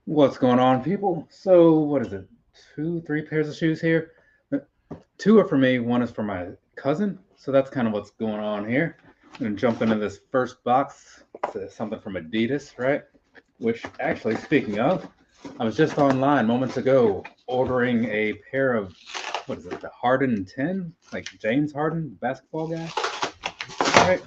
What's going on, people? So, what is it? Two, three pairs of shoes here. Uh, Two are for me, one is for my cousin. So, that's kind of what's going on here. I'm going to jump into this first box. It's something from Adidas, right? Which, actually, speaking of, I was just online moments ago ordering a pair of, what is it, the Harden 10? Like James Harden, basketball guy, right?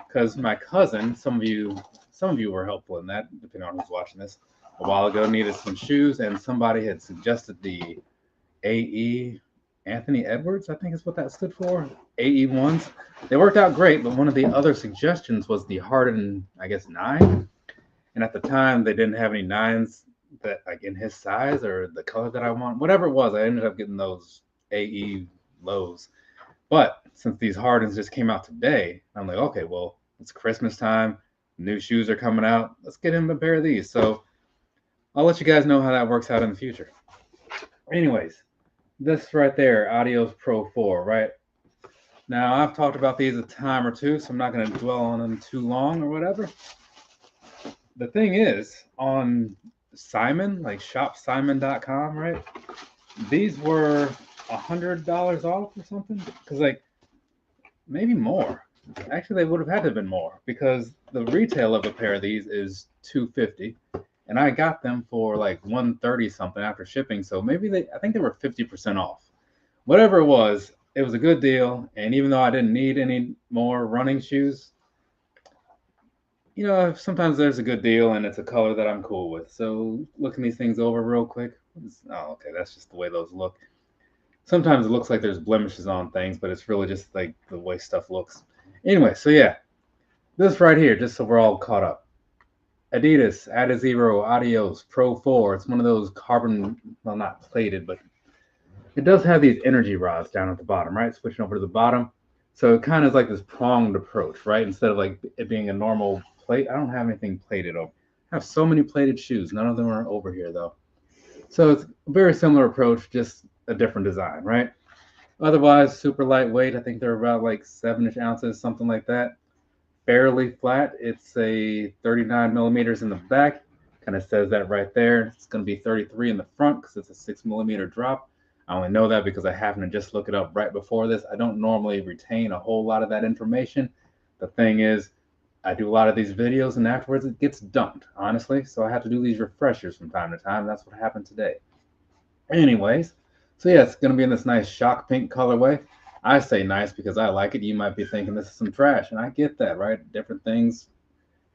Because my cousin, some of you were helpful in that, depending on who's watching this. A while ago, needed some shoes, and somebody had suggested the AE Anthony Edwards, I think is what that stood for. AE ones. They worked out great, but one of the other suggestions was the Harden, I guess, 9. And at the time, they didn't have any nines that like in his size or the color that I want. Whatever it was, I ended up getting those AE lows. But since these Hardens just came out today, I'm like, okay, well, it's Christmas time. New shoes are coming out. Let's get him a pair of these. So I'll let you guys know how that works out in the future. Anyways, this right there, Adios Pro 4, right? Now, I've talked about these a time or two, so I'm not going to dwell on them too long or whatever. The thing is, on Simon, like shopsimon.com, right? These were $100 off or something. Because, like, maybe more. Actually, they would have had to have been more because the retail of a pair of these is 250, and I got them for like 130 something after shipping. So maybe I think they were 50% off. Whatever it was a good deal. And even though I didn't need any more running shoes, sometimes there's a good deal and it's a color that I'm cool with. So looking these things over real quick. Oh, okay, that's just the way those look. Sometimes it looks like there's blemishes on things, but it's really just like the way stuff looks. Anyway, so yeah, this right here, just so we're all caught up. Adidas Adizero Adios Pro 4. It's one of those carbon, well, not plated, but it does have these energy rods down at the bottom, right? Switching over to the bottom. So it kind of is like this pronged approach, right? Instead of like it being a normal plate. I don't have anything plated over. I have so many plated shoes. None of them are over here though. So it's a very similar approach, just a different design, right? Otherwise, super lightweight. I think they're about like 7-ish ounces, something like that. Fairly flat. It's a 39 millimeters in the back. Kind of says that right there. It's going to be 33 in the front because it's a 6 millimeter drop. I only know that because I happened to just look it up right before this. I don't normally retain a whole lot of that information. The thing is, I do a lot of these videos and afterwards it gets dumped, honestly. So I have to do these refreshers from time to time. That's what happened today. Anyways, so yeah, it's going to be in this nice shock pink colorway. I say nice because I like it. You might be thinking this is some trash, and I get that, right? Different things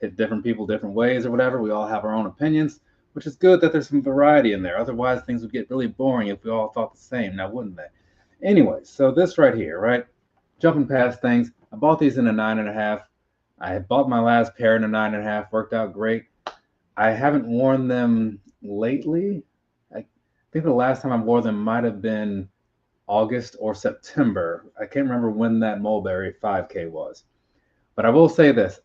hit different people different ways or whatever. We all have our own opinions, which is good that there's some variety in there. Otherwise, things would get really boring if we all thought the same, now wouldn't they? Anyways, so this right here, right? Jumping past things, I bought these in a 9.5. I had bought my last pair in a 9.5, worked out great. I haven't worn them lately. I think the last time I wore them might have been August or September. I can't remember when that Mulberry 5K was. But I will say this,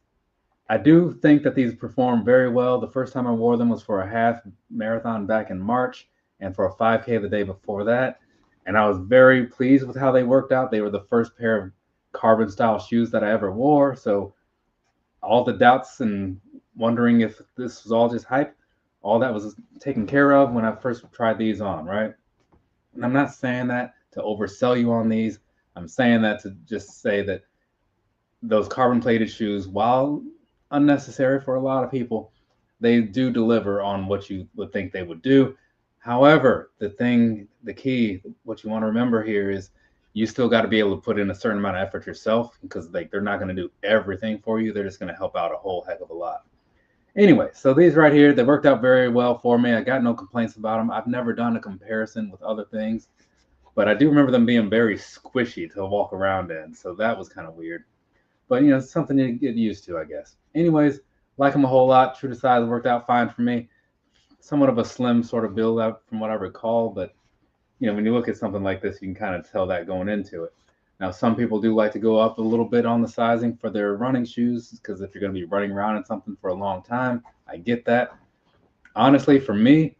I do think that these perform very well. The first time I wore them was for a half marathon back in March and for a 5K the day before that. And I was very pleased with how they worked out. They were the first pair of carbon style shoes that I ever wore. So all the doubts and wondering if this was all just hype, all that was taken care of when I first tried these on, right? And I'm not saying that to oversell you on these. I'm saying that to just say that those carbon plated shoes, while unnecessary for a lot of people, they do deliver on what you would think they would do. However, the key, what you want to remember here is you still got to be able to put in a certain amount of effort yourself because they're not going to do everything for you. They're just going to help out a whole heck of a lot. Anyway, so these right here, they worked out very well for me. I got no complaints about them. I've never done a comparison with other things, but I do remember them being very squishy to walk around in. So that was kind of weird. But it's something you get used to, I guess. Anyways, like them a whole lot. True to size worked out fine for me. Somewhat of a slim sort of build up from what I recall, but when you look at something like this, you can kind of tell that going into it. Now, some people do like to go up a little bit on the sizing for their running shoes because if you're going to be running around in something for a long time, I get that. Honestly, for me,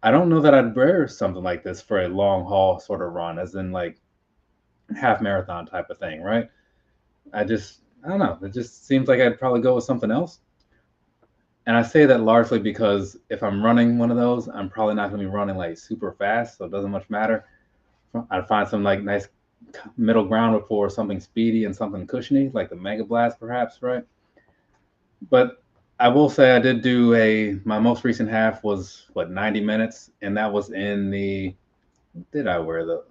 I don't know that I'd wear something like this for a long haul sort of run, as in like half marathon type of thing, right? I don't know. It just seems like I'd probably go with something else. And I say that largely because if I'm running one of those, I'm probably not going to be running like super fast, so it doesn't much matter. I'd find some like nice middle ground for something speedy and something cushiony, like the Mega Blast, perhaps, right? But I will say I did do my most recent half was what 90 minutes, and that was in did I wear the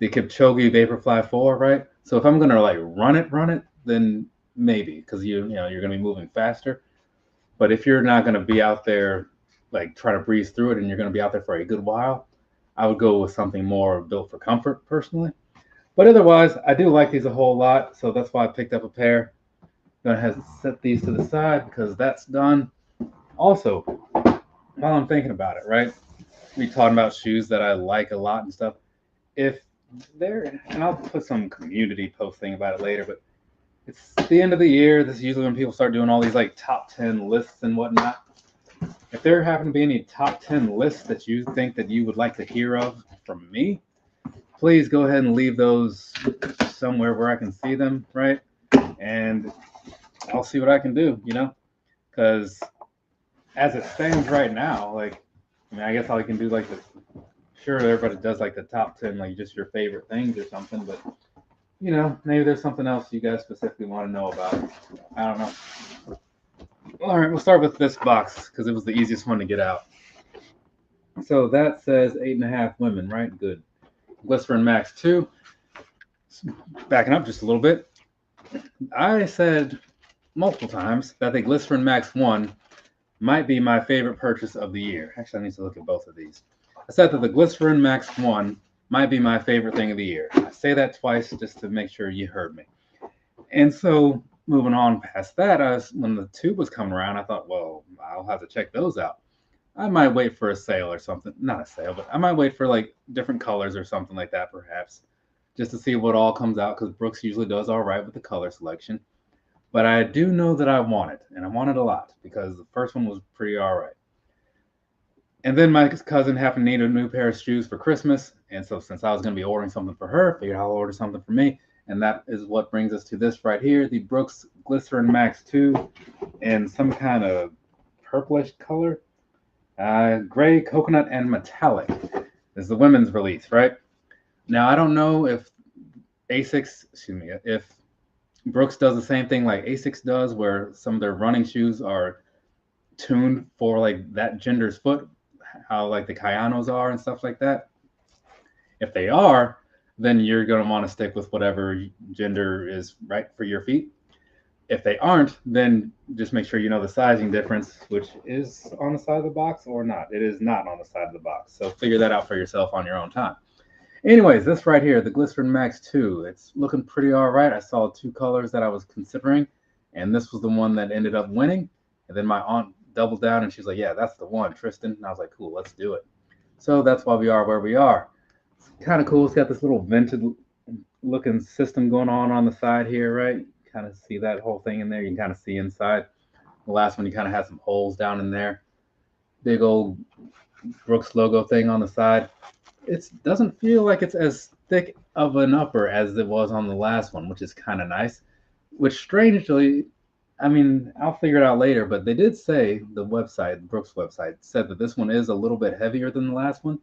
Kipchoge Vaporfly 4, right? So if I'm gonna like run it, then maybe because you're gonna be moving faster. But if you're not gonna be out there like trying to breeze through it, and you're gonna be out there for a good while, I would go with something more built for comfort personally. But otherwise, I do like these a whole lot, so that's why I picked up a pair. Gonna have to set these to the side because that's done. Also, while I'm thinking about it, right? We talking about shoes that I like a lot and stuff. If and I'll put some community post thing about it later, but it's the end of the year. This is usually when people start doing all these like top 10 lists and whatnot. If there happen to be any top 10 lists that you think that you would like to hear of from me, please go ahead and leave those somewhere where I can see them, right? And I'll see what I can do, because as it stands right now, like, I mean, I guess I can do like the, sure, everybody does like the top 10, like just your favorite things or something, but maybe there's something else you guys specifically want to know about. I don't know. All right, we'll start with this box because it was the easiest one to get out. So that says 8.5 women, right? Good. Glycerin Max 2. Backing up just a little bit. I said multiple times that the Glycerin Max 1 might be my favorite purchase of the year. Actually, I need to look at both of these. I said that the Glycerin Max 1 might be my favorite thing of the year. I say that twice just to make sure you heard me. And so moving on past that, when the 2 was coming around, I thought, well, I'll have to check those out. I might wait for a sale or something. Not a sale, but I might wait for like different colors or something like that, perhaps, just to see what all comes out, because Brooks usually does all right with the color selection. But I do know that I want it, and I want it a lot, because the first one was pretty all right. And then my cousin happened to need a new pair of shoes for Christmas, and so since I was going to be ordering something for her, I figured I'll order something for me, and that is what brings us to this right here, the Brooks Glycerin Max 2 in some kind of purplish color. Gray, coconut, and metallic is the women's release, right? Now, I don't know if if Brooks does the same thing like Asics does, where some of their running shoes are tuned for like that gender's foot, how like the Kayanos are and stuff like that. If they are, then you're going to want to stick with whatever gender is right for your feet. If they aren't, then just make sure you know the sizing difference, which is on the side of the box or not. It is not on the side of the box. So figure that out for yourself on your own time. Anyways, this right here, the Glycerin Max 2, it's looking pretty all right. I saw 2 colors that I was considering, and this was the one that ended up winning. And then my aunt doubled down, and she's like, yeah, that's the one, Tristan. And I was like, cool, let's do it. So that's why we are where we are. It's kind of cool. It's got this little vented looking system going on the side here, right? Kind of see that whole thing in there. You can kind of see inside. The last one, you kind of had some holes down in there. Big old Brooks logo thing on the side. It doesn't feel like it's as thick of an upper as it was on the last one, which is kind of nice. Which strangely, I mean, I'll figure it out later, but they did say, the Brooks website, said that this one is a little bit heavier than the last one.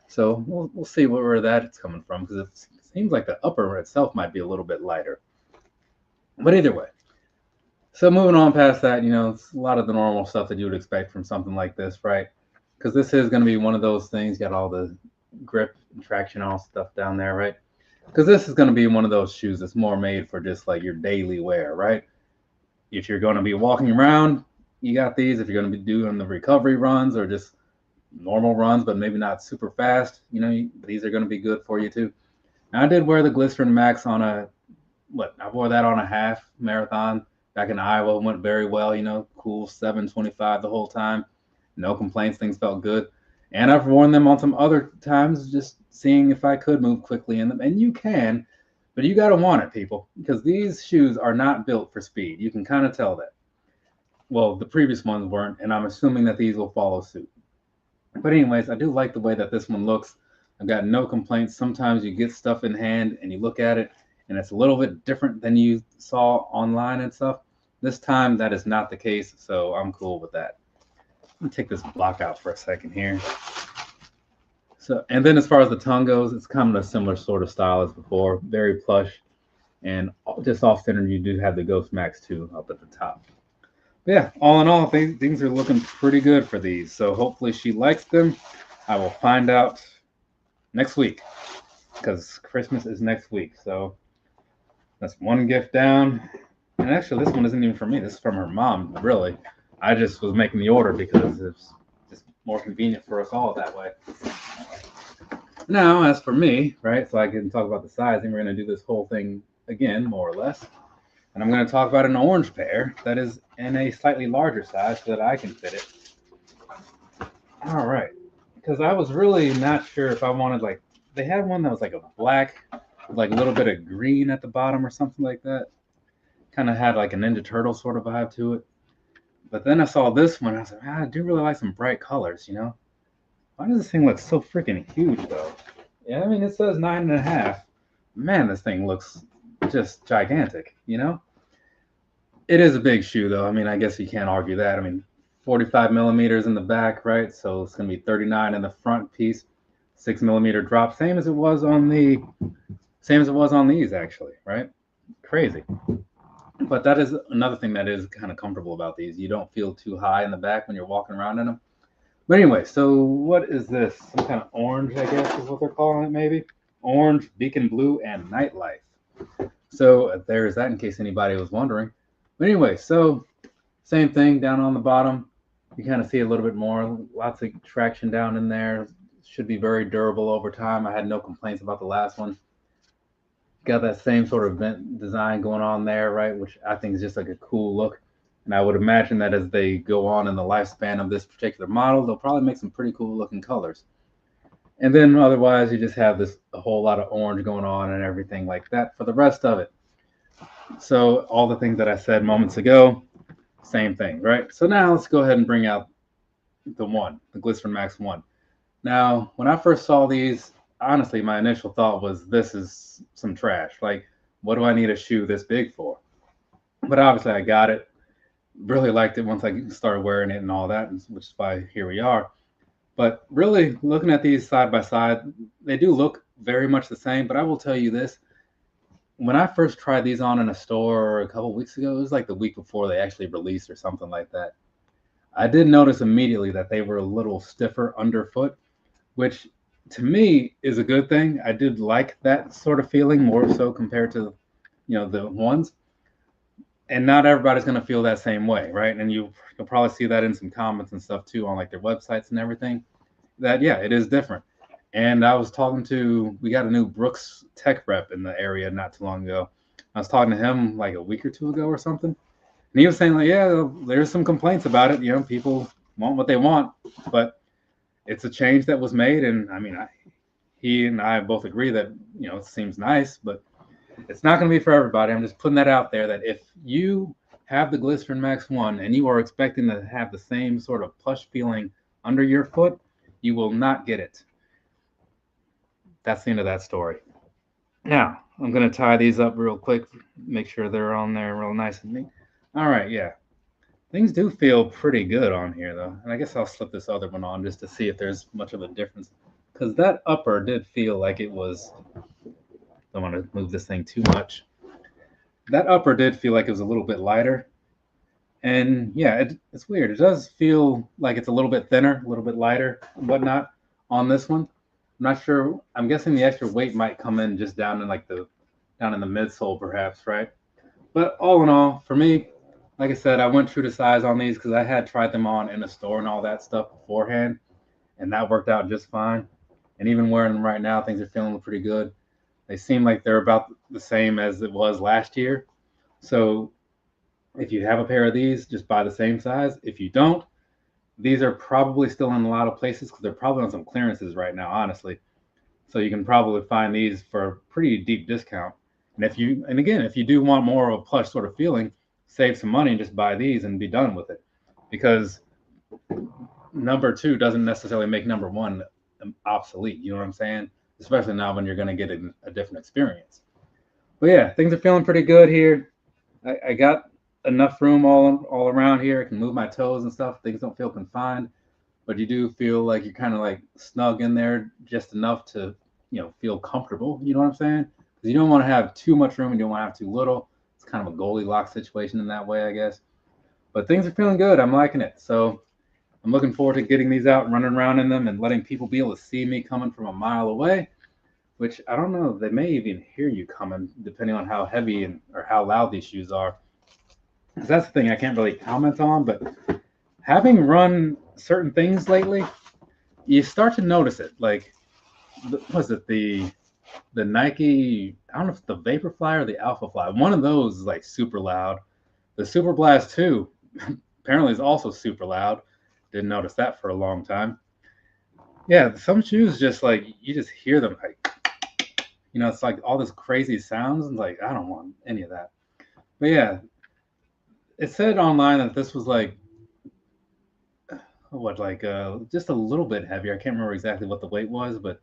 So we'll see where that's coming from, because it seems like the upper itself might be a little bit lighter. But either way, so moving on past that, it's a lot of the normal stuff that you would expect from something like this, right? Because this is going to be one of those things, got all the grip and traction, all stuff down there, right? Because this is going to be one of those shoes that's more made for just like your daily wear, right? If you're going to be walking around, you got these. If you're going to be doing the recovery runs or just normal runs, but maybe not super fast, these are going to be good for you too. Now, I did wear the Glycerin Max on I wore that on a half marathon back in Iowa. Went very well, cool 7:25 the whole time. No complaints. Things felt good. And I've worn them on some other times, just seeing if I could move quickly in them. And you can, but you got to want it, people, because these shoes are not built for speed. You can kind of tell that. Well, the previous ones weren't, and I'm assuming that these will follow suit. But anyways, I do like the way that this one looks. I've got no complaints. Sometimes you get stuff in hand and you look at it, and it's a little bit different than you saw online and stuff. This time that is not the case, so I'm cool with that. Let me take this block out for a second here. So, and then as far as the tongue goes, it's kind of a similar sort of style as before, very plush, and just off center you do have the Ghost Max 2 up at the top. But yeah, all in all, things are looking pretty good for these. So hopefully she likes them. I will find out next week because Christmas is next week. So that's one gift down. And actually, this one isn't even from me. This is from her mom, really. I just was making the order because it's just more convenient for us all that way. Now, as for me, right, so I can talk about the sizing, we're going to do this whole thing again, more or less. And I'm going to talk about an orange pair that is in a slightly larger size so that I can fit it. All right. Because I was really not sure if I wanted, like, they had one that was like a black, with like a little bit of green at the bottom or something like that. Kind of had like a Ninja Turtle sort of vibe to it. But then I saw this one. I was like, I do really like some bright colors, you know? Why does this thing look so freaking huge, though? Yeah, I mean, it says 9.5. Man, this thing looks just gigantic, you know? It is a big shoe, though. I mean, I guess you can't argue that. I mean, 45 millimeters in the back, right? So it's going to be 39 in the front piece, 6 millimeter drop, same as it was on these, actually, right? Crazy. But that is another thing that is kind of comfortable about these. You don't feel too high in the back when you're walking around in them. But anyway, so what is this? Some kind of orange, I guess, is what they're calling it, maybe? Orange, beacon blue, and nightlife. So there's that in case anybody was wondering. But anyway, so same thing down on the bottom. You kind of see a little bit more. Lots of traction down in there. Should be very durable over time. I had no complaints about the last one. Got that same sort of vent design going on there, right? Which I think is just like a cool look. And I would imagine that as they go on in the lifespan of this particular model, they'll probably make some pretty cool looking colors. And then otherwise, you just have a whole lot of orange going on and everything like that for the rest of it. So all the things that I said moments ago, same thing, right? So now let's go ahead and bring out the Glycerin Max 1. Now, when I first saw these, honestly, my initial thought was this is some trash. Like, what do I need a shoe this big for? But obviously, I got it. Really liked it once I started wearing it and all that, which is why here we are. But really, looking at these side by side, they do look very much the same. But I will tell you this. When I first tried these on in a store a couple weeks ago, it was like the week before they actually released or something like that. I did notice immediately that they were a little stiffer underfoot, which to me is a good thing. I did like that sort of feeling more so compared to, the ones. And not everybody's going to feel that same way, right? And you'll probably see that in some comments and stuff too on like their websites and everything. That yeah, it is different. And we got a new Brooks tech rep in the area not too long ago. I was talking to him like a week or two ago or something. And he was saying like, yeah, there's some complaints about it. People want what they want, but it's a change that was made. And I mean, he and I both agree that, it seems nice, but it's not going to be for everybody. I'm just putting that out there that if you have the Glycerin Max 1 and you are expecting to have the same sort of plush feeling under your foot, you will not get it. That's the end of that story. Now, I'm going to tie these up real quick, make sure they're on there real nice and neat. All right, yeah. Things do feel pretty good on here, though. And I guess I'll slip this other one on just to see if there's much of a difference. Because that upper did feel like it was... Don't want to move this thing too much. That upper did feel like it was a little bit lighter. And yeah, it's weird. It does feel like it's a little bit thinner, a little bit lighter and whatnot on this one. I'm not sure. I'm guessing the extra weight might come in just down in the midsole perhaps, right? But all in all, for me, like I said, I went true to size on these because I had tried them on in a store and all that stuff beforehand. And that worked out just fine. And even wearing them right now, things are feeling pretty good. They seem like they're about the same as it was last year. So if you have a pair of these, just buy the same size. If you don't, these are probably still in a lot of places because they're probably on some clearances right now, honestly. So you can probably find these for a pretty deep discount. And if you do want more of a plush sort of feeling, save some money and just buy these and be done with it. Because number 2 doesn't necessarily make number 1 obsolete. You know what I'm saying? Especially now when you're going to get a different experience. But yeah, things are feeling pretty good here. I got enough room all around here. I can move my toes and stuff. Things don't feel confined, but you do feel like you're kind of like snug in there just enough to, feel comfortable. You know what I'm saying? Because you don't want to have too much room and you don't want to have too little. It's kind of a Goldilocks situation in that way, I guess. But things are feeling good. I'm liking it. So I'm looking forward to getting these out and running around in them and letting people be able to see me coming from a mile away, which I don't know. They may even hear you coming depending on how heavy or how loud these shoes are. Because that's the thing I can't really comment on, but having run certain things lately, you start to notice it. Like, was it the Nike? I don't know if it's the Vaporfly or the Alpha Fly. One of those is like super loud. The Super Blast 2 apparently is also super loud. Didn't notice that for a long time. Yeah, some shoes just like you just hear them like, it's like all this crazy sounds and like I don't want any of that. But yeah, it said online that this was like what like just a little bit heavier. I can't remember exactly what the weight was, but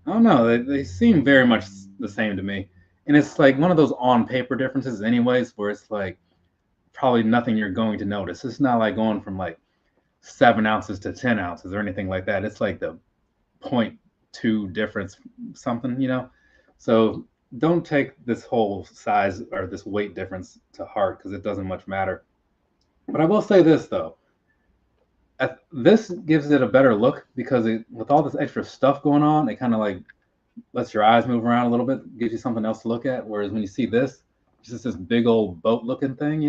I don't know. They seem very much the same to me. And it's like one of those on paper differences anyways, where it's like probably nothing you're going to notice. It's not like going from like 7 ounces to 10 ounces or anything like that. It's like the 0.2 difference something. So don't take this whole size or this weight difference to heart because it doesn't much matter. But I will say this though, this gives it a better look because with all this extra stuff going on, it kind of like lets your eyes move around a little bit, gives you something else to look at. Whereas when you see this, it's just this big old boat looking thing.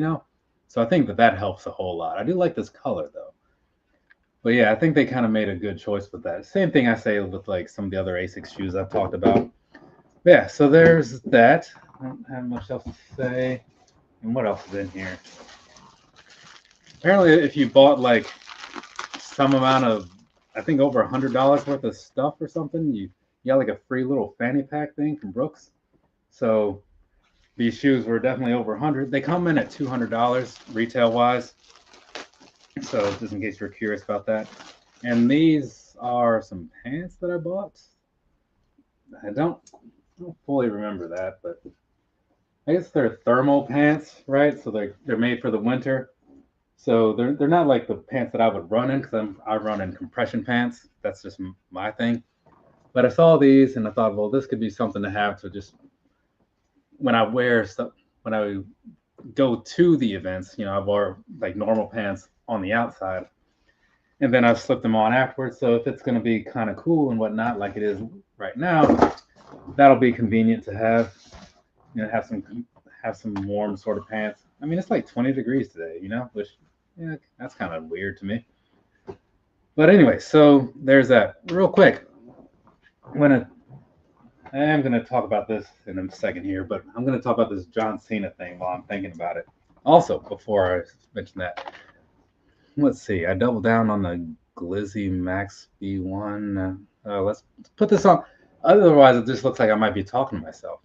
So I think that helps a whole lot. I do like this color though. But yeah, I think they kind of made a good choice with that. Same thing I say with like some of the other Asics shoes I've talked about. But yeah, so there's that. I don't have much else to say. And what else is in here? Apparently, if you bought like some amount of, I think over $100 worth of stuff or something, you got like a free little fanny pack thing from Brooks. So these shoes were definitely over 100. They come in at $200 retail wise. So just in case you're curious about that. And these are some pants that I bought. I don't fully remember that, but I guess they're thermal pants, right? So they're made for the winter. So they're not like the pants that I would run in because I run in compression pants. That's just my thing. But I saw these and I thought, well, this could be something to have to just when I wear stuff when I go to the events. I wore like normal pants on the outside, and then I've slipped them on afterwards. So if it's going to be kind of cool and whatnot, like it is right now, that'll be convenient to have. Have some warm sort of pants. I mean, it's like 20 degrees today, which that's kind of weird to me. But anyway, so there's that. Real quick, I am gonna talk about this in a second here, but I'm gonna talk about this John Cena thing while I'm thinking about it. Also, before I mention that, let's see. I doubled down on the Glizzy Max B1. Let's put this on. Otherwise, it just looks like I might be talking to myself.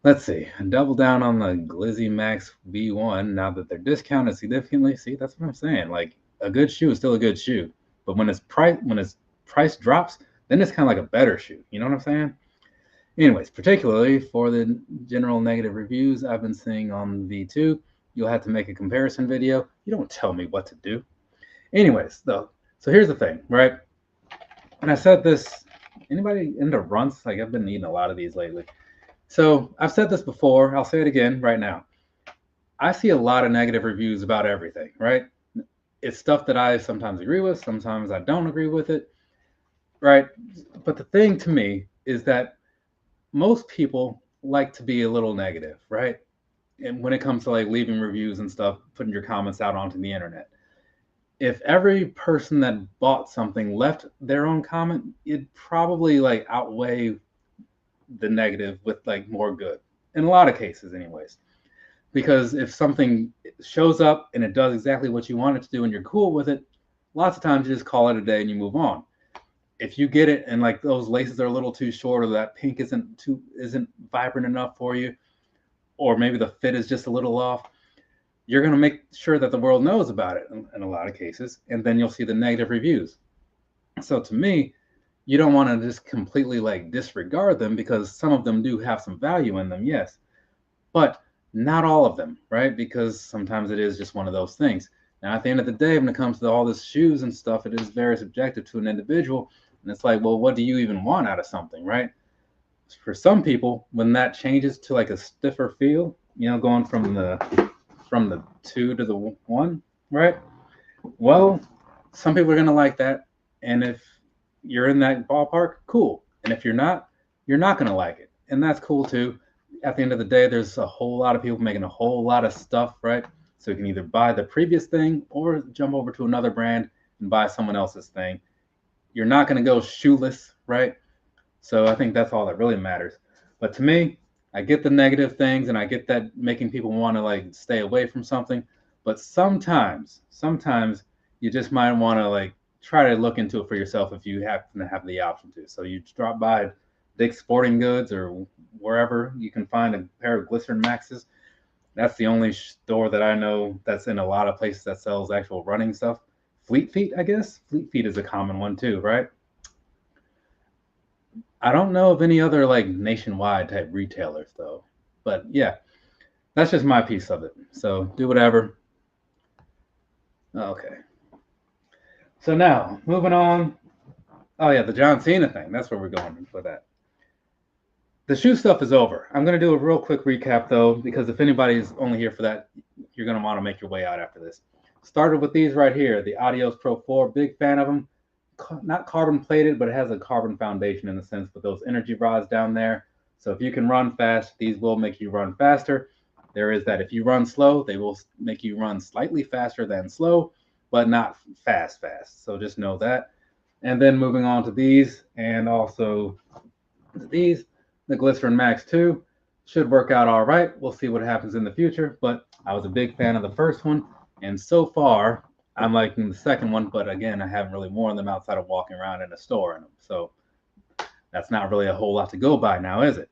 Let's see. Double down on the Glizzy Max V1 now that they're discounted significantly. See, that's what I'm saying. Like a good shoe is still a good shoe, but when its price drops, then it's kind of like a better shoe. You know what I'm saying? Anyways, particularly for the general negative reviews I've been seeing on V2, you'll have to make a comparison video. You don't tell me what to do. Anyways, though, so here's the thing, right? And I said this. Anybody into runts? Like I've been eating a lot of these lately. So I've said this before. I'll say it again right now. I see a lot of negative reviews about everything, right? It's stuff that I sometimes agree with, sometimes I don't agree with it, right? But the thing to me is that most people like to be a little negative, right? And when it comes to like leaving reviews and stuff, putting your comments out onto the internet. If every person that bought something left their own comment, it'd probably like outweigh the negative with like more good in a lot of cases anyways, because if something shows up and it does exactly what you want it to do and you're cool with it, lots of times you just call it a day and you move on. If you get it and like those laces are a little too short or that pink isn't vibrant enough for you, or maybe the fit is just a little off, you're going to make sure that the world knows about it in a lot of cases, and then you'll see the negative reviews. So to me, you don't want to just completely like disregard them because some of them do have some value in them, yes. But Not all of them, right? Because sometimes it is just one of those things. Now, at the end of the day, when it comes to all this shoes and stuff, it is very subjective to an individual. And it's like, well, what do you even want out of something, right? For some people, when that changes to like a stiffer feel, going from the two to the one, right? Well, some people are gonna like that, and if you're in that ballpark, cool. And if you're not gonna like it, and that's cool too. At the end of the day, there's a whole lot of people making a whole lot of stuff, right? So you can either buy the previous thing or jump over to another brand and buy someone else's thing. You're not gonna go shoeless, right? So I think that's all that really matters. But to me, I get the negative things and I get that making people want to like stay away from something. But sometimes you just might want to like try to look into it for yourself if you happen to have the option to. So you drop by Dick's Sporting Goods or wherever you can find a pair of Glycerin Maxes. That's the only store that I know that's in a lot of places that sells actual running stuff. Fleet Feet, I guess. Fleet Feet is a common one too, right? I don't know of any other like nationwide type retailers though. But yeah, that's just my piece of it. So do whatever. Okay. So now moving on. Oh yeah, the John Cena thing. That's where we're going with that. The shoe stuff is over. I'm gonna do a real quick recap though, because if anybody's only here for that, you're gonna want to make your way out after this. Started with these right here, the Adios Pro 4. Big fan of them. Not carbon plated, but it has a carbon foundation in the sense with those energy rods down there. So if you can run fast, these will make you run faster. There is that if you run slow, they will make you run slightly faster than slow, but not fast. So just know that. And then moving on to these, and also these, the Glycerin Max 2 should work out all right. We'll see what happens in the future, but I was a big fan of the first one, and so far I'm liking the second one, but again, I haven't really worn them outside of walking around in a store in them. So that's not really a whole lot to go by now, is it?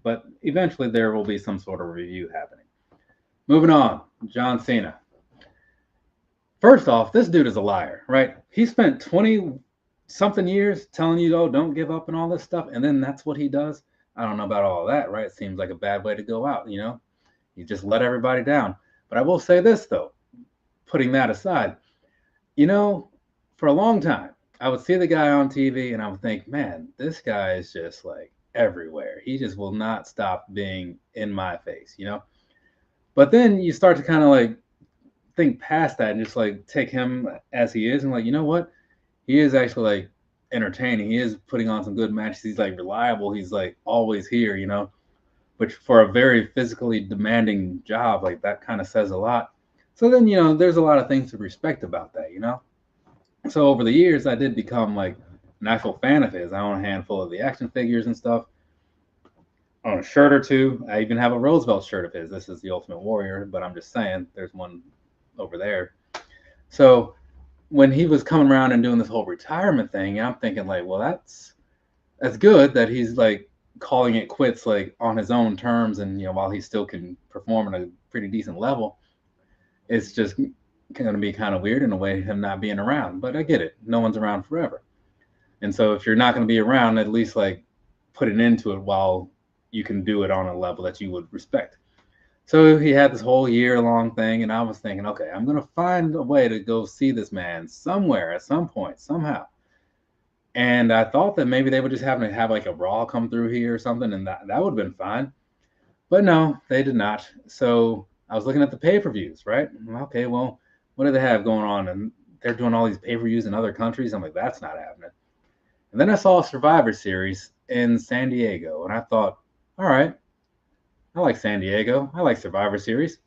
But eventually there will be some sort of review happening. Moving on, John Cena. First off, this dude is a liar, right? He spent 20 something years telling you, oh, don't give up and all this stuff, and then that's what he does. I don't know about all of that, right? It seems like a bad way to go out, You just let everybody down. But I will say this, though, putting that aside, for a long time, I would see the guy on TV and I would think, man, this guy is just like everywhere. He just will not stop being in my face. But then you start to kind of like think past that and just like take him as he is and like, you know what? He is actually like entertaining. He is putting on some good matches. He's like reliable. He's like always here, which for a very physically demanding job, like that kind of says a lot. So then, there's a lot of things to respect about that. So over the years, I did become like an actual fan of his. I own a handful of the action figures and stuff. I own a shirt or two. I even have a Roosevelt shirt of his. This is the Ultimate Warrior, but I'm just saying there's one over there. So when he was coming around and doing this whole retirement thing, I'm thinking like, well, that's good that he's like calling it quits like on his own terms, and while he still can perform at a pretty decent level. It's just going to be kind of weird in a way, him not being around. But I get it. No one's around forever. And so if you're not going to be around, at least like put an end to it while you can do it on a level that you would respect. So he had this whole year-long thing, and I was thinking, okay, I'm going to find a way to go see this man somewhere at some point, somehow. And I thought that maybe they would just have to have like a Raw come through here or something, and that would have been fine. But no, they did not. So I was looking at the pay-per-views, right? Okay, well, what do they have going on? And they're doing all these pay-per-views in other countries. I'm like, that's not happening. And then I saw a Survivor Series in San Diego, and I thought, all right, I like San Diego. I like Survivor Series.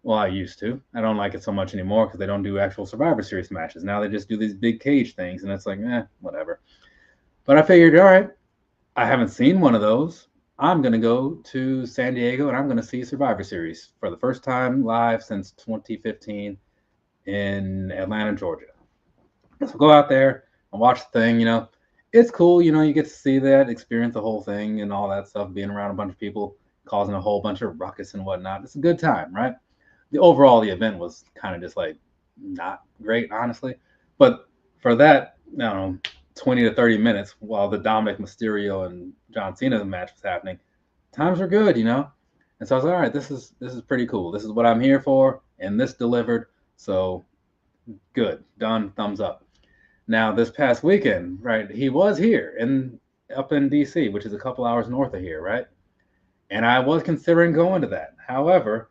Well, I used to. I don't like it so much anymore because they don't do actual Survivor Series matches. Now they just do these big cage things, and it's like, whatever. But I figured, all right, I haven't seen one of those. I'm going to go to San Diego, and I'm going to see Survivor Series for the first time live since 2015 in Atlanta, Georgia. So go out there and watch the thing, It's cool, you get to see that, experience the whole thing and all that stuff, being around a bunch of people, causing a whole bunch of ruckus and whatnot. It's a good time, right? The event was kind of just like not great, honestly. But for that, 20 to 30 minutes while the Dominic Mysterio and John Cena match was happening, times were good, And so I was like, all right, this is pretty cool. This is what I'm here for, and this delivered. So good, done, thumbs up. Now this past weekend, right, he was here in up in DC, which is a couple hours north of here, right? And I was considering going to that. However,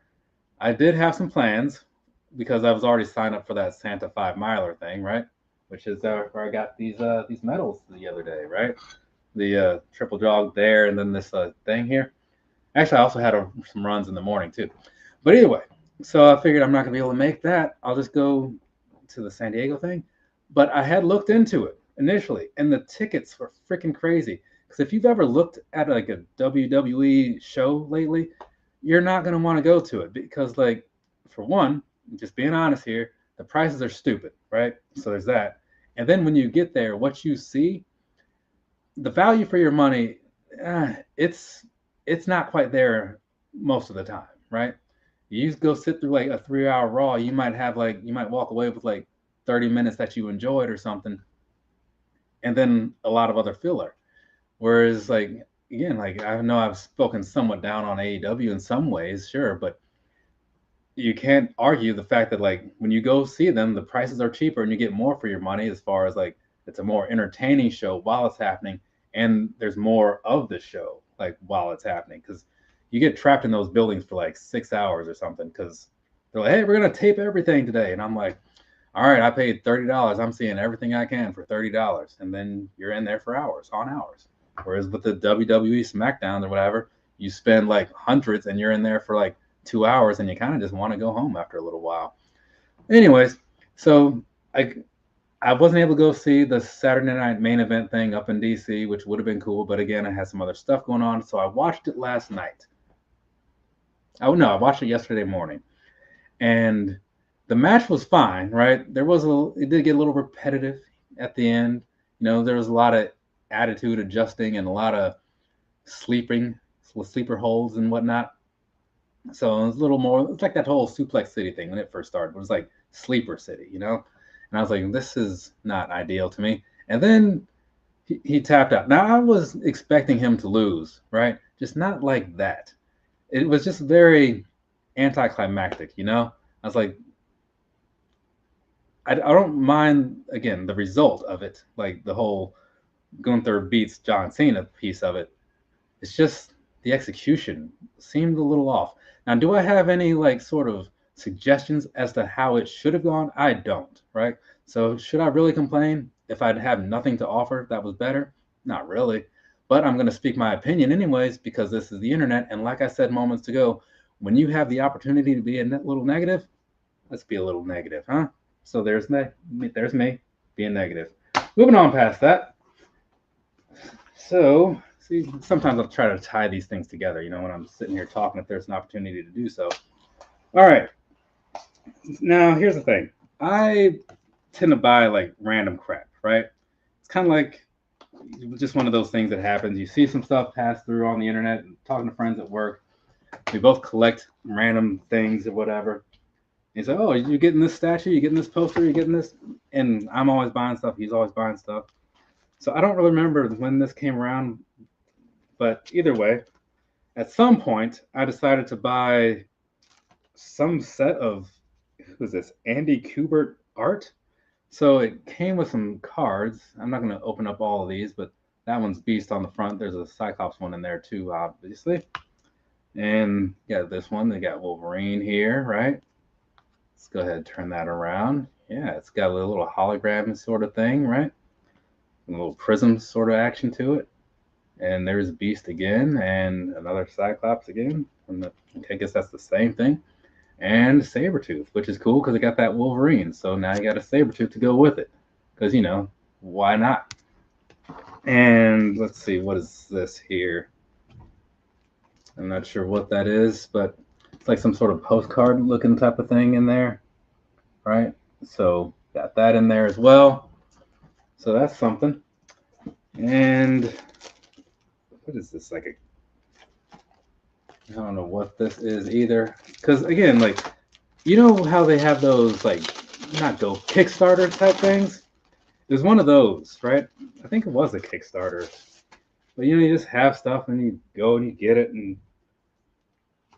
I did have some plans because I was already signed up for that Santa 5 miler thing, right? Which is where I got these medals the other day, right? The triple jog there, and then this thing here. Actually, I also had some runs in the morning too. But either way, so I figured I'm not gonna be able to make that. I'll just go to the San Diego thing. But I had looked into it initially, and the tickets were freaking crazy. Because if you've ever looked at like a WWE show lately, you're not gonna want to go to it because, like, for one, just being honest here, the prices are stupid, right? So there's that. And then when you get there, what you see, the value for your money, it's not quite there most of the time, right? You go sit through like a 3 hour Raw, you might walk away with like 30 minutes that you enjoyed or something, and then a lot of other filler. Whereas, like, again, like, I know I've spoken somewhat down on AEW in some ways, sure, but you can't argue the fact that, like, when you go see them, the prices are cheaper and you get more for your money, as far as like it's a more entertaining show while it's happening, and there's more of the show like while it's happening, because you get trapped in those buildings for like 6 hours or something because they're like, hey, we're gonna tape everything today, and I'm like, all right, I paid $30. I'm seeing everything I can for $30, and then you're in there for hours on hours. Whereas with the WWE SmackDown or whatever, you spend like hundreds and you're in there for like 2 hours, and you kind of just want to go home after a little while. Anyways, so I wasn't able to go see the Saturday night main event thing up in DC, which would have been cool. But again, I had some other stuff going on, so I watched it last night. Oh no, I watched it yesterday morning, and the match was fine, right? It did get a little repetitive at the end. You know, there was a lot of attitude adjusting and a lot of sleeper holds and whatnot. So it was a little more. It's like that whole Suplex City thing when it first started. It was like Sleeper City, you know. And I was like, this is not ideal to me. And then he tapped out. Now I was expecting him to lose, right? Just not like that. It was just very anticlimactic, you know. I was like, I don't mind, again, the result of it, like the whole Gunther beats John Cena piece of it. It's just the execution seemed a little off. Now, do I have any like sort of suggestions as to how it should have gone? I don't, right? So should I really complain if I'd have nothing to offer that was better? Not really. But I'm going to speak my opinion anyways because this is the internet. And like I said moments ago, when you have the opportunity to be a little negative, let's be a little negative, huh? So there's me being negative. Moving on past that. So, see, sometimes I'll try to tie these things together, you know, when I'm sitting here talking, if there's an opportunity to do so. All right. Now, here's the thing. I tend to buy like random crap, right? It's kind of like just one of those things that happens. You see some stuff pass through on the internet, talking to friends at work. We both collect random things or whatever. He's like, oh, you're getting this statue, you're getting this poster, you're getting this. And I'm always buying stuff. He's always buying stuff. So I don't really remember when this came around, but either way, at some point, I decided to buy some set of, who's this, Andy Kubert art. So it came with some cards. I'm not going to open up all of these, but that one's Beast on the front. There's a Cyclops one in there too, obviously. And yeah, this one, they got Wolverine here, right? Let's go ahead and turn that around. Yeah, it's got a little hologram sort of thing, right? A little prism sort of action to it. And there's Beast again, and another Cyclops again. I guess that's the same thing. And Sabretooth, which is cool because it got that Wolverine. So now you got a Sabretooth to go with it. Because, you know, why not? And let's see, what is this here? I'm not sure what that is, but it's like some sort of postcard looking type of thing in there, right? So got that in there as well. So that's something. And what is this? Like I don't know what this is either. Because again, like, you know how they have those like Kickstarter type things? There's one of those, right? I think it was a Kickstarter. But you know, you just have stuff and you go and you get it, and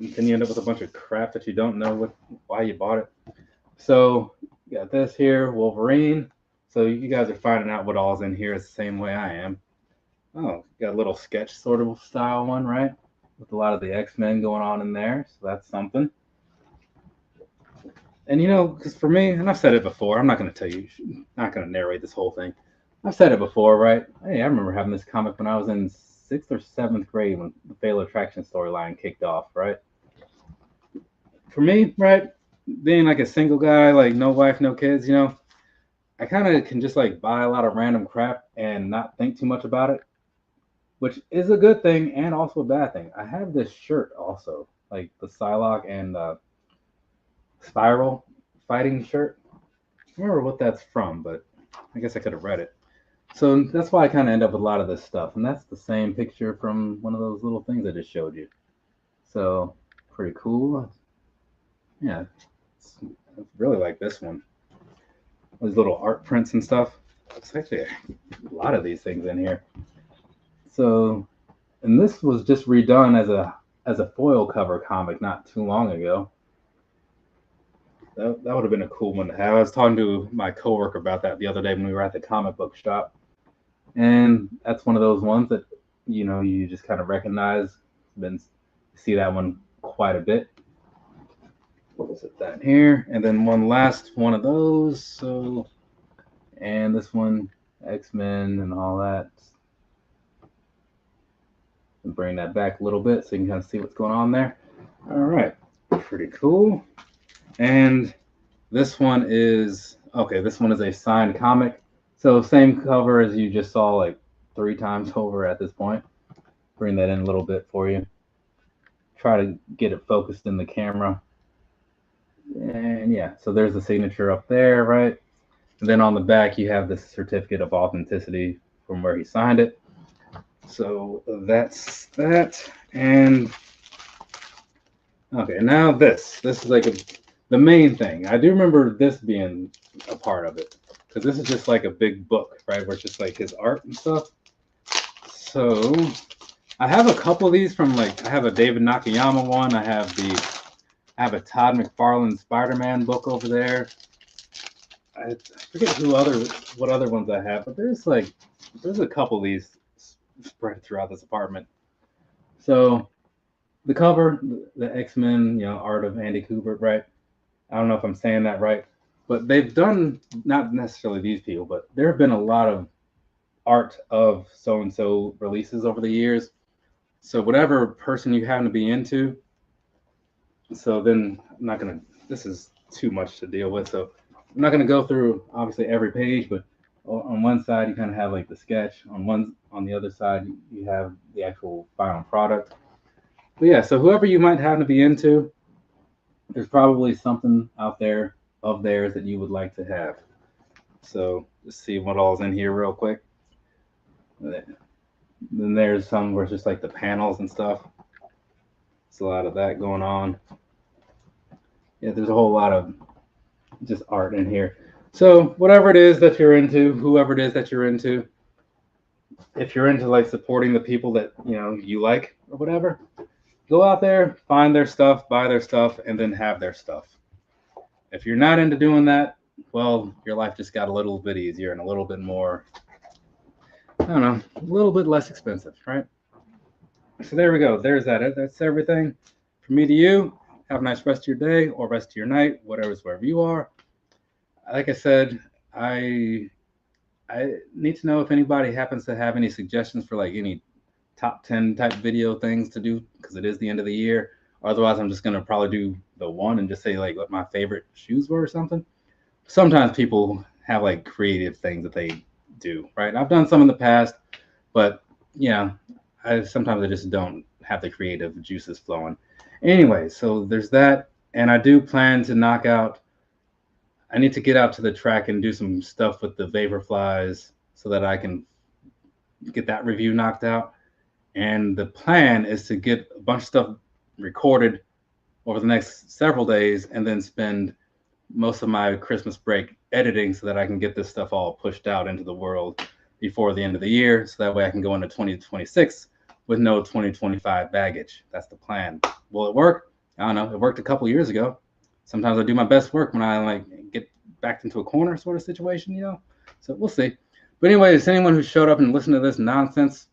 And then you end up with a bunch of crap that you don't know why you bought it. So you got this here, Wolverine. So you guys are finding out what all's in here is the same way I am. Oh, got a little sketch sort of style one, right? With a lot of the X-Men going on in there. So that's something. And you know, because for me, and I've said it before, I'm not going to tell you, not going to narrate this whole thing. I've said it before, right? Hey, I remember having this comic when I was in 6th or 7th grade when the Fatal Attraction storyline kicked off, right? For me, right, being like a single guy, like no wife, no kids, you know, I kind of can just like buy a lot of random crap and not think too much about it, which is a good thing and also a bad thing. I have this shirt also, like the Psylocke and Spiral fighting shirt. I don't remember what that's from, but I guess I could have read it. So that's why I kind of end up with a lot of this stuff. And that's the same picture from one of those little things I just showed you. So pretty cool. Yeah, I really like this one. These little art prints and stuff. It's actually a lot of these things in here. So, and this was just redone as a foil cover comic not too long ago. That would have been a cool one to have. I was talking to my coworker about that the other day when we were at the comic book shop, and that's one of those ones that you know you just kind of recognize. Been see that one quite a bit. We'll set that here, and then one last one of those. So, and this one, X-Men and all that. And bring that back a little bit so you can kind of see what's going on there. All right, pretty cool. And this one is okay. This one is a signed comic, so same cover as you just saw like 3 times over at this point. Bring that in a little bit for you. Try to get it focused in the camera. And yeah, so there's the signature up there, right? And then on the back, you have this certificate of authenticity from where he signed it. So that's that. And okay, now this is like the main thing. I do remember this being a part of it because this is just like a big book, right? Where it's just like his art and stuff. So I have a couple of these from like, I have a David Nakayama one. I have a Todd McFarlane Spider-Man book over there. I forget what other ones I have, but there's a couple of these spread throughout this apartment. So the cover, the X-Men, you know, art of Andy Kubert, right? I don't know if I'm saying that right, but they've done, not necessarily these people, but there have been a lot of art of so-and-so releases over the years. So whatever person you happen to be into, so then I'm not going to, this is too much to deal with. So I'm not going to go through obviously every page, but on one side you kind of have like the sketch. On the other side you have the actual final product. But yeah, so whoever you might happen to be into, there's probably something out there of theirs that you would like to have. So just see what all's in here real quick. Then there's some where it's just like the panels and stuff. There's a lot of that going on. Yeah, there's a whole lot of just art in here. So whatever it is that you're into, whoever it is that you're into, if you're into like supporting the people that you know you like or whatever, go out there, find their stuff, buy their stuff, and then have their stuff. If you're not into doing that, well, your life just got a little bit easier and a little bit more, I don't know, a little bit less expensive, right? So there we go. There's that. That's everything from me to you. Have a nice rest of your day or rest of your night, wherever you are. Like I said, I need to know if anybody happens to have any suggestions for like any top 10 type video things to do because it is the end of the year. Otherwise, I'm just going to probably do the one and just say like what my favorite shoes were or something. Sometimes people have like creative things that they do, right? I've done some in the past, but yeah, sometimes I just don't have the creative juices flowing. Anyway, so there's that. And I do plan to I need to get out to the track and do some stuff with the Vaporflies so that I can get that review knocked out. And the plan is to get a bunch of stuff recorded over the next several days and then spend most of my Christmas break editing so that I can get this stuff all pushed out into the world before the end of the year. So that way I can go into 2026 with no 2025 baggage. That's the plan. Will it work? I don't know. It worked a couple years ago. Sometimes I do my best work when I like get backed into a corner sort of situation, you know. So we'll see. But anyways, anyone who showed up and listened to this nonsense,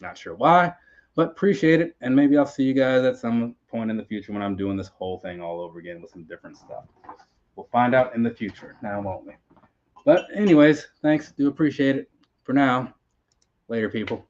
not sure why, but appreciate it. And maybe I'll see you guys at some point in the future when I'm doing this whole thing all over again with some different stuff. We'll find out in the future. Now, won't we? But anyways, thanks. Do appreciate it. For now, later, people.